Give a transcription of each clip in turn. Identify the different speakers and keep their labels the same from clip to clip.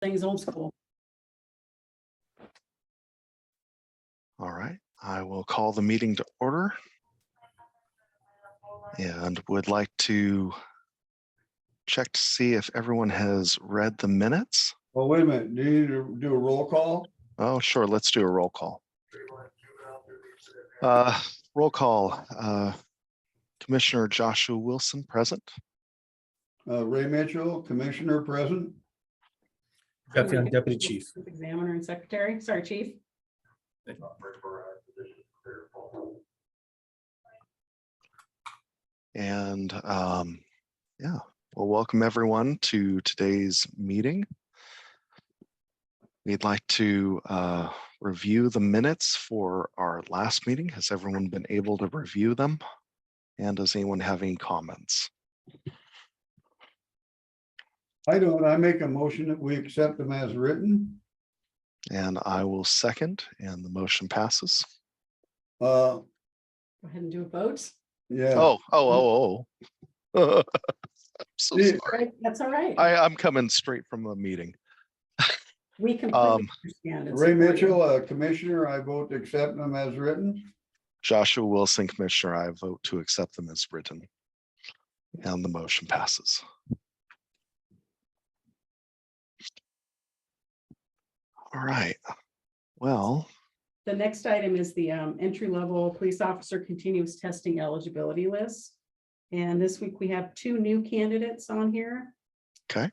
Speaker 1: Things old school.
Speaker 2: All right, I will call the meeting to order and would like to check to see if everyone has read the minutes.
Speaker 3: Well, wait a minute, do you need to do a roll call?
Speaker 2: Oh, sure, let's do a roll call. Roll call. Commissioner Joshua Wilson present.
Speaker 3: Ray Mitchell, Commissioner present.
Speaker 4: Jeff Young, Deputy Chief.
Speaker 1: Examiner and Secretary. Sorry, Chief.
Speaker 2: And yeah, well, welcome everyone to today's meeting. We'd like to review the minutes for our last meeting. Has everyone been able to review them? And does anyone have any comments?
Speaker 3: I don't, I make a motion that we accept them as written.
Speaker 2: And I will second, and the motion passes.
Speaker 3: Uh,
Speaker 1: Go ahead and do a vote.
Speaker 3: yeah.
Speaker 2: Oh. I'm so
Speaker 3: See,
Speaker 2: sorry.
Speaker 1: Right, that's all right.
Speaker 2: I'm coming straight from a meeting.
Speaker 1: We completely understand. and
Speaker 3: Ray
Speaker 1: support you.
Speaker 3: Mitchell, Commissioner, I vote to accept them as written.
Speaker 2: Joshua Wilson, Commissioner, I vote to accept them as written. And the motion passes. All right. Well,
Speaker 1: The next item is the entry-level police officer continuous testing eligibility list. And this week we have 2 new candidates on here.
Speaker 2: okay.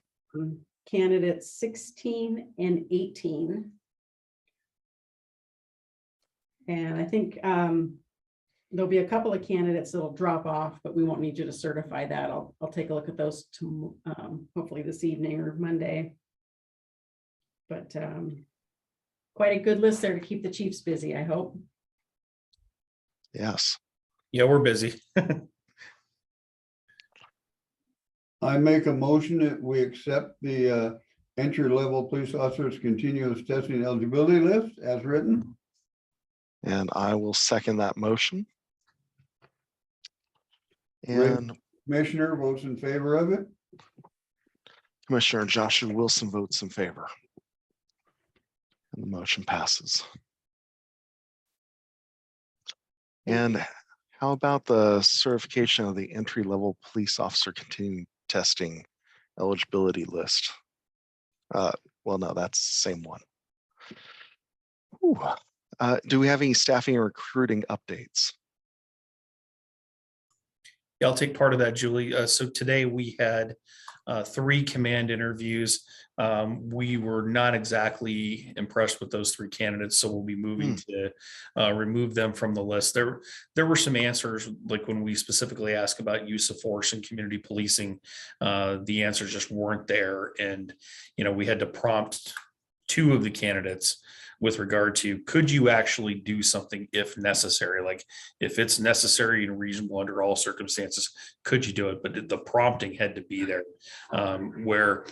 Speaker 1: Candidates 16 and 18. And I think there'll be a couple of candidates that'll drop off, but we won't need you to certify that. I'll take a look at those to hopefully this evening or Monday. But quite a good list there to keep the chiefs busy, I hope.
Speaker 2: Yes.
Speaker 4: Yeah, we're busy.
Speaker 3: I make a motion that we accept the entry-level police officers continuous testing eligibility list as written.
Speaker 2: And I will second that motion.
Speaker 3: Ray-
Speaker 2: And
Speaker 3: Commissioner votes in favor of it.
Speaker 2: Commissioner Joshua Wilson votes in favor. And the motion passes. And how about the certification of the entry-level police officer continuing testing eligibility list? Well, no, that's the same one. Ooh. Do we have any staffing or recruiting updates?
Speaker 4: Yeah, I'll take part of that, Julie. So today we had 3 command interviews. We were not exactly impressed with those 3 candidates, so we'll be moving to remove them from the list. There were some answers, like when we specifically asked about use of force and community policing, the answers just weren't there. And, we had to prompt 2 of the candidates with regard to, could you actually do something if necessary? Like if it's necessary and reasonable under all circumstances, could you do it? But the prompting had to be there, where,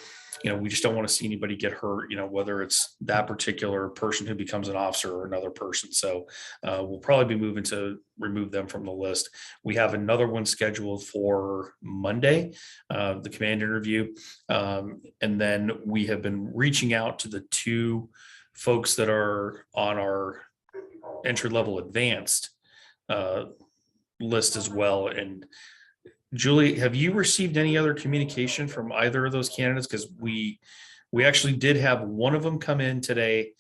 Speaker 4: we just don't want to see anybody get hurt, whether it's that particular person who becomes an officer or another person. So we'll probably be moving to remove them from the list. We have another one scheduled for Monday, the command interview. And then we have been reaching out to the 2 folks that are on our entry-level advanced list as well. And Julie, have you received any other communication from either of those candidates? Because we actually did have one of them come in today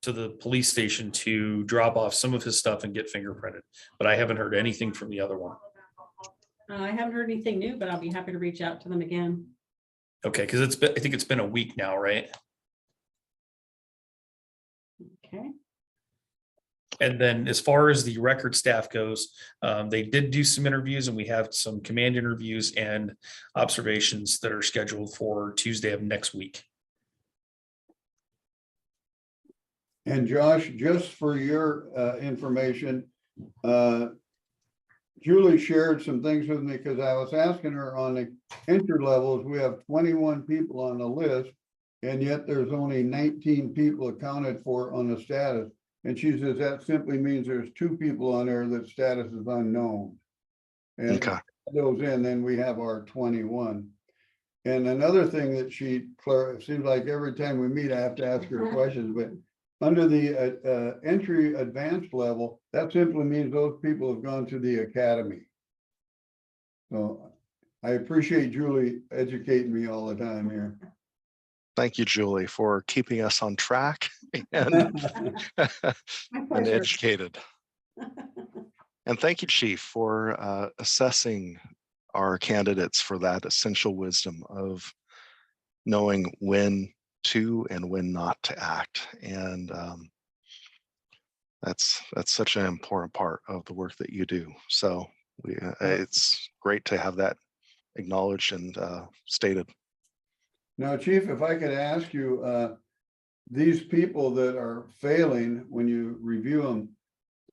Speaker 4: to the police station to drop off some of his stuff and get fingerprinted, but I haven't heard anything from the other one.
Speaker 1: I haven't heard anything new, but I'll be happy to reach out to them again.
Speaker 4: Okay, because I think it's been a week now, right?
Speaker 1: Okay.
Speaker 4: And then as far as the record staff goes, they did do some interviews, and we have some command interviews and observations that are scheduled for Tuesday of next week.
Speaker 3: And Josh, just for your information, Julie shared some things with me because I was asking her on the entry levels, we have 21 people on the list, and yet there's only 19 people accounted for on the status. And she says that simply means there's 2 people on there that status is unknown. And
Speaker 2: Okay.
Speaker 3: those in, then we have our 21. And another thing that it seems like every time we meet, I have to ask her questions, but under the entry advanced level, that simply means those people have gone to the academy. So I appreciate Julie educating me all the time here.
Speaker 2: Thank you, Julie, for keeping us on track and,
Speaker 1: My
Speaker 2: and
Speaker 1: pleasure.
Speaker 2: educated. And thank you, Chief, for assessing our candidates for that essential wisdom of knowing when to and when not to act. And that's such an important part of the work that you do. So it's great to have that acknowledged and stated.
Speaker 3: Now, Chief, if I could ask you, these people that are failing, when you review them,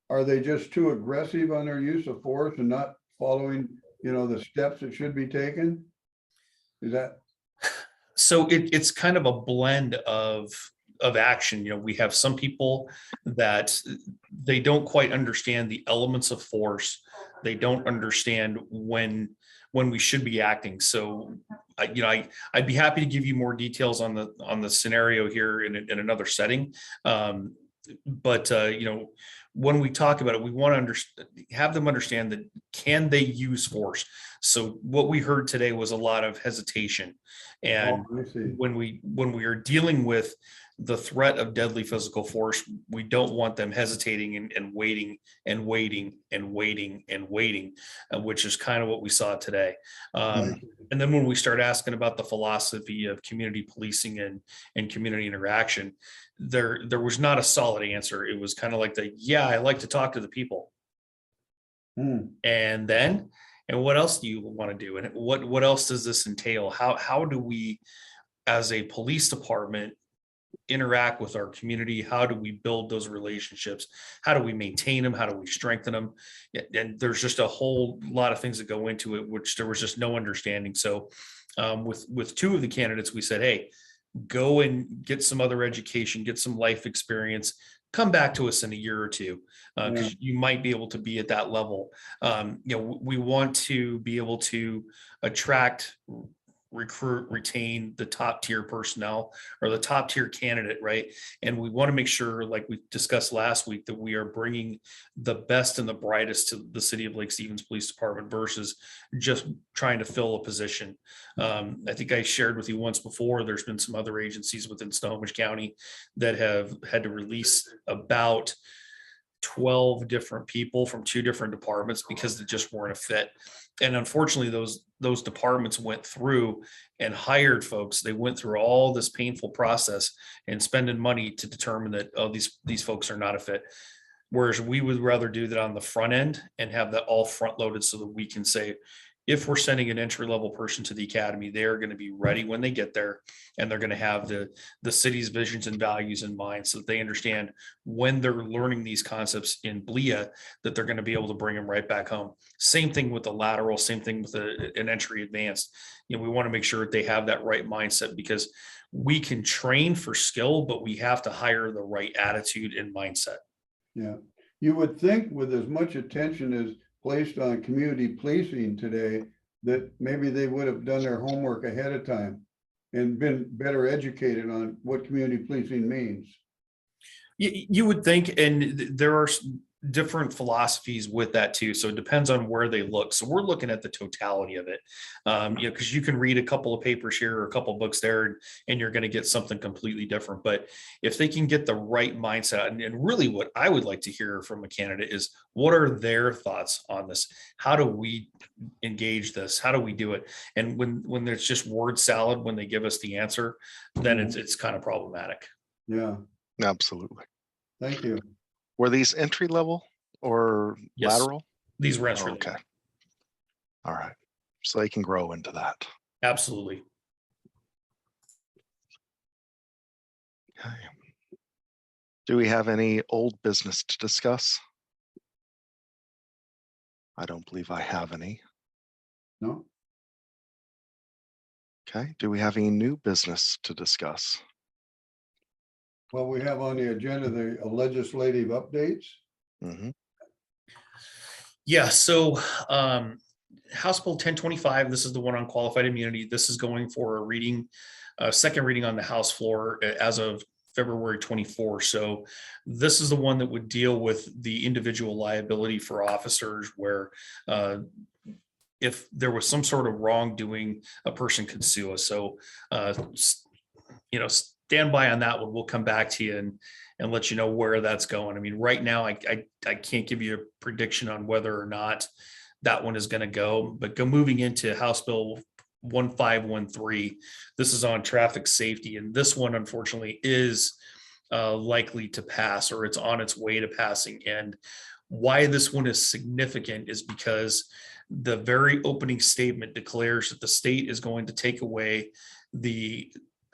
Speaker 3: are they just too aggressive on their use of force and not following, the steps that should be taken? Is that?
Speaker 4: So it's kind of a blend of action. We have some people that they don't quite understand the elements of force. They don't understand when we should be acting. So I'd be happy to give you more details on the scenario here in another setting. But when we talk about it, we want to have them understand that can they use force. So what we heard today was a lot of hesitation, and when we are dealing with the threat of deadly physical force, we don't want them hesitating and waiting and waiting and waiting and waiting, which is kind of what we saw today. And then when we start asking about the philosophy of community policing and community interaction, there was not a solid answer. It was kind of like I like to talk to the people. And then, and what else do you want to do? And what else does this entail? How do we, as a police department, interact with our community? How do we build those relationships? How do we maintain them? How do we strengthen them? And there's just a whole lot of things that go into it, which there was just no understanding. So with two of the candidates, we said, hey, go and get some other education, get some life experience, come back to us in a year or two, because you might be able to be at that level. We want to be able to attract, recruit, retain the top tier personnel or the top tier candidate, right? And we want to make sure, like we discussed last week, that we are bringing the best and the brightest to the City of Lake Stevens Police Department versus just trying to fill a position. I think I shared with you once before, there's been some other agencies within Snohomish County that have had to release about 12 different people from 2 different departments because they just weren't a fit. And unfortunately, those departments went through and hired folks. They went through all this painful process and spending money to determine that, oh, these folks are not a fit. Whereas we would rather do that on the front end and have that all front loaded so that we can say, if we're sending an entry level person to the academy, they're going to be ready when they get there, and they're going to have the city's visions and values in mind, so that they understand when they're learning these concepts in BLEA that they're going to be able to bring them right back home. Same thing with the lateral, same thing with an entry advanced. We want to make sure that they have that right mindset, because we can train for skill, but we have to hire the right attitude and mindset.
Speaker 3: Yeah, you would think with as much attention as placed on community policing today, that maybe they would have done their homework ahead of time and been better educated on what community policing means.
Speaker 4: You would think, and there are different philosophies with that too. So it depends on where they look. So we're looking at the totality of it, because you can read a couple of papers here or a couple of books there, and you're going to get something completely different. But if they can get the right mindset, and really what I would like to hear from a candidate is, what are their thoughts on this? How do we engage this? How do we do it? And when there's just word salad, when they give us the answer, then it's kind of problematic.
Speaker 3: Yeah,
Speaker 2: Absolutely.
Speaker 3: thank you.
Speaker 2: Were these entry level or
Speaker 4: Yes.
Speaker 2: lateral?
Speaker 4: These were entry.
Speaker 2: Okay. All right. So they can grow into that.
Speaker 4: Absolutely.
Speaker 2: Okay. Do we have any old business to discuss? I don't believe I have any.
Speaker 3: No,
Speaker 2: Okay. Do we have any new business to discuss?
Speaker 3: well, we have on the agenda the legislative updates.
Speaker 2: Mhm.
Speaker 4: Yeah. So House Bill 1025, this is the one on qualified immunity. This is going for a reading, second reading on the House floor as of February 24. So this is the one that would deal with the individual liability for officers where if there was some sort of wrongdoing, a person could sue us. So, stand by on that one. We'll come back to you and let you know where that's going. I mean, right now, I can't give you a prediction on whether or not that one is going to go, but moving into House Bill 1513, this is on traffic safety. And this one, unfortunately, is likely to pass, or it's on its way to passing. And why this one is significant is because the very opening statement declares that the state is going to take away the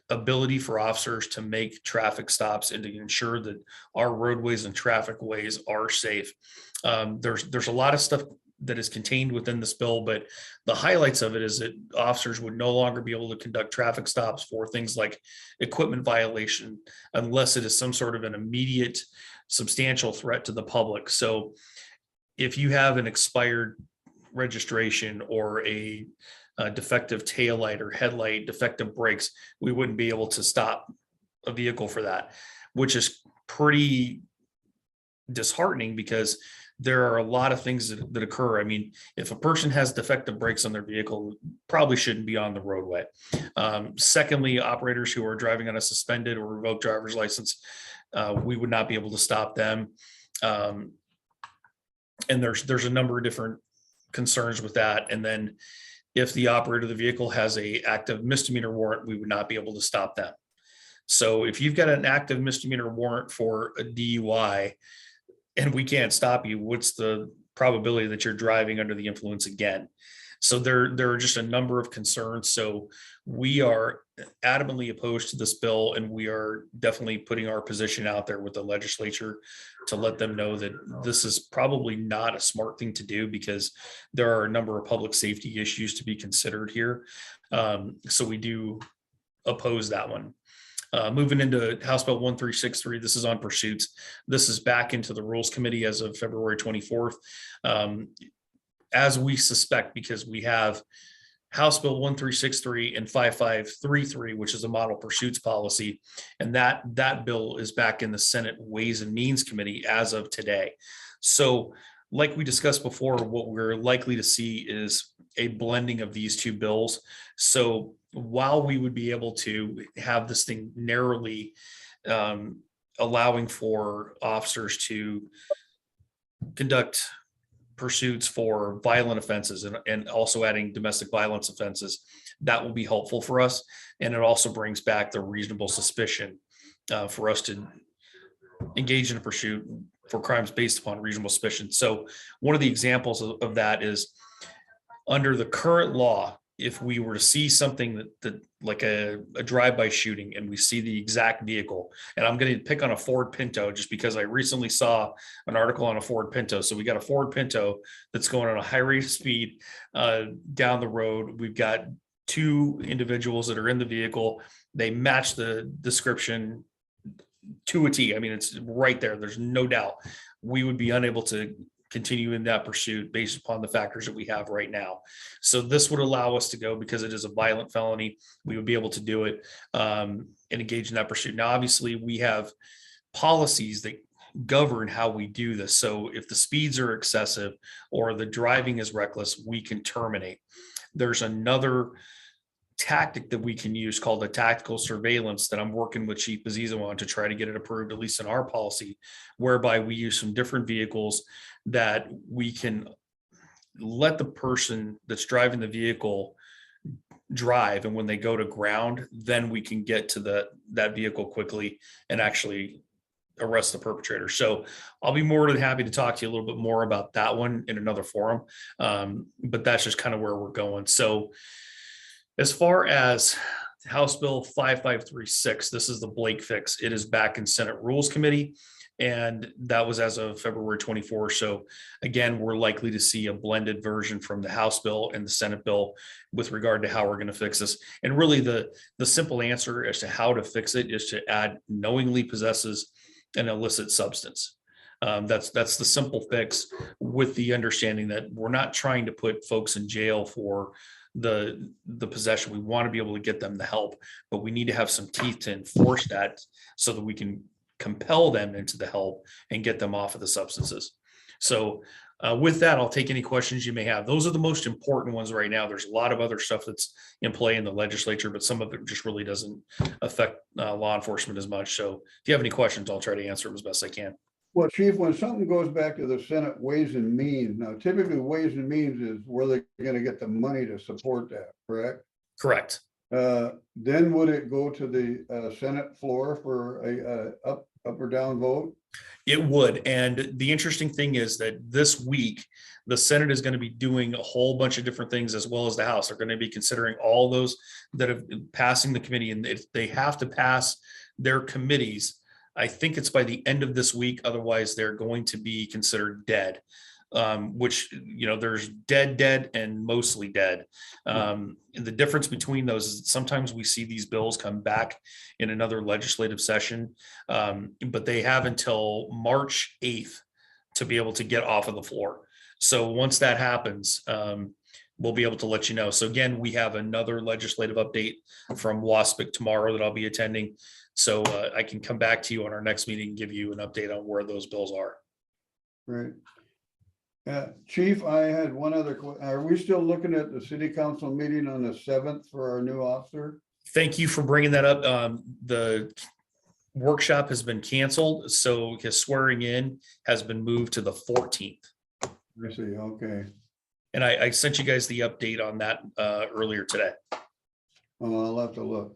Speaker 4: ability for officers to make traffic stops and to ensure that our roadways and traffic ways are safe. There's a lot of stuff that is contained within this bill, but the highlights of it is that officers would no longer be able to conduct traffic stops for things like equipment violation unless it is some sort of an immediate substantial threat to the public. So if you have an expired registration or a defective taillight or headlight, defective brakes, we wouldn't be able to stop a vehicle for that, which is pretty disheartening because there are a lot of things that occur. I mean, if a person has defective brakes on their vehicle, probably shouldn't be on the roadway. Secondly, operators who are driving on a suspended or revoked driver's license, we would not be able to stop them. And there's a number of different concerns with that. And then if the operator of the vehicle has a active misdemeanor warrant, we would not be able to stop them. So if you've got an active misdemeanor warrant for a DUI and we can't stop you, what's the probability that you're driving under the influence again? So there are just a number of concerns. So we are adamantly opposed to this bill, and we are definitely putting our position out there with the legislature to let them know that this is probably not a smart thing to do because there are a number of public safety issues to be considered here. So we do oppose that one. Moving into House Bill 1363, this is on pursuits. This is back into the Rules Committee as of February 24th. As we suspect, because we have House Bill 1363 and 5533, which is a model pursuits policy. And that bill is back in the Senate Ways and Means Committee as of today. So like we discussed before, what we're likely to see is a blending of these two bills. So while we would be able to have this thing narrowly allowing for officers to conduct pursuits for violent offenses and also adding domestic violence offenses, that will be helpful for us. And it also brings back the reasonable suspicion for us to engage in a pursuit for crimes based upon reasonable suspicion. So one of the examples of that is under the current law, if we were to see something that like a drive-by shooting and we see the exact vehicle, and I'm going to pick on a Ford Pinto just because I recently saw an article on a Ford Pinto. So we got a Ford Pinto that's going on a high rate of speed down the road. We've got two individuals that are in the vehicle. They match the description to a T. I mean, it's right there. There's no doubt. We would be unable to continue in that pursuit based upon the factors that we have right now. So this would allow us to go, because it is a violent felony, we would be able to do it and engage in that pursuit. Now, obviously, we have policies that govern how we do this. So if the speeds are excessive or the driving is reckless, we can terminate. There's another tactic that we can use called the tactical surveillance that I'm working with Chief Bazzizo on to try to get it approved, at least in our policy, whereby we use some different vehicles that we can let the person that's driving the vehicle drive. And when they go to ground, then we can get to that vehicle quickly and actually arrest the perpetrator. So I'll be more than happy to talk to you a little bit more about that one in another forum. But that's just kind of where we're going. So as far as House Bill 5536, this is the Blake fix. It is back in Senate Rules Committee, and that was as of February 24. So again, we're likely to see a blended version from the House bill and the Senate bill with regard to how we're going to fix this. And really the simple answer as to how to fix it is to add knowingly possesses an illicit substance. That's the simple fix, with the understanding that we're not trying to put folks in jail for the possession. We want to be able to get them the help, but we need to have some teeth to enforce that so that we can compel them into the help and get them off of the substances. So with that, I'll take any questions you may have. Those are the most important ones right now. There's a lot of other stuff that's in play in the legislature, but some of it just really doesn't affect law enforcement as much. So if you have any questions, I'll try to answer them as best I can.
Speaker 3: Well, Chief, when something goes back to the Senate Ways and Means, now typically Ways and Means is where they're gonna get the money to support that, correct?
Speaker 4: Correct.
Speaker 3: Then would it go to the Senate floor for a up or down vote?
Speaker 4: It would. And the interesting thing is that this week, the Senate is going to be doing a whole bunch of different things, as well as the House. They're going to be considering all those that have passing the committee. And if they have to pass their committees, I think it's by the end of this week. Otherwise, they're going to be considered dead. Which, there's dead, and mostly dead. The difference between those is sometimes we see these bills come back in another legislative session, but they have until March 8th to be able to get off of the floor. So once that happens, we'll be able to let you know. So again, we have another legislative update from WASPIC tomorrow that I'll be attending. So I can come back to you on our next meeting and give you an update on where those bills are.
Speaker 3: Right. Chief, I had one other, are we still looking at the city council meeting on the 7th for our new officer?
Speaker 4: Thank you for bringing that up. The workshop has been canceled, so his swearing in has been moved to the 14th.
Speaker 3: I see, okay.
Speaker 4: And I sent you guys the update on that earlier today.
Speaker 3: Oh, I'll have to look.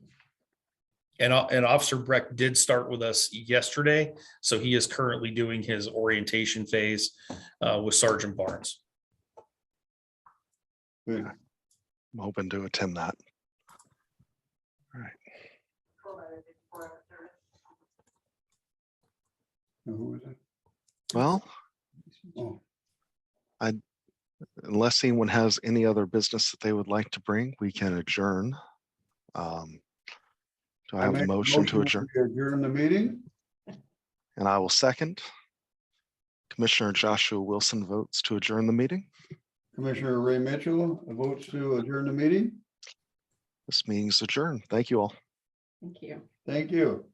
Speaker 4: And Officer Breck did start with us yesterday, so he is currently doing his orientation phase with Sergeant Barnes.
Speaker 3: Good.
Speaker 2: I'm hoping to attend that. All right.
Speaker 3: Now, who was it?
Speaker 2: Well,
Speaker 3: Oh,
Speaker 2: unless anyone has any other business that they would like to bring, we can adjourn. Do I have a
Speaker 3: make
Speaker 2: motion to adjourn?
Speaker 3: we adjourn the meeting?
Speaker 2: And I will second. Commissioner Joshua Wilson votes to adjourn the meeting.
Speaker 3: Commissioner Ray Mitchell votes to adjourn the meeting.
Speaker 2: This meeting is adjourned. Thank you all.
Speaker 1: Thank you.
Speaker 3: Thank you.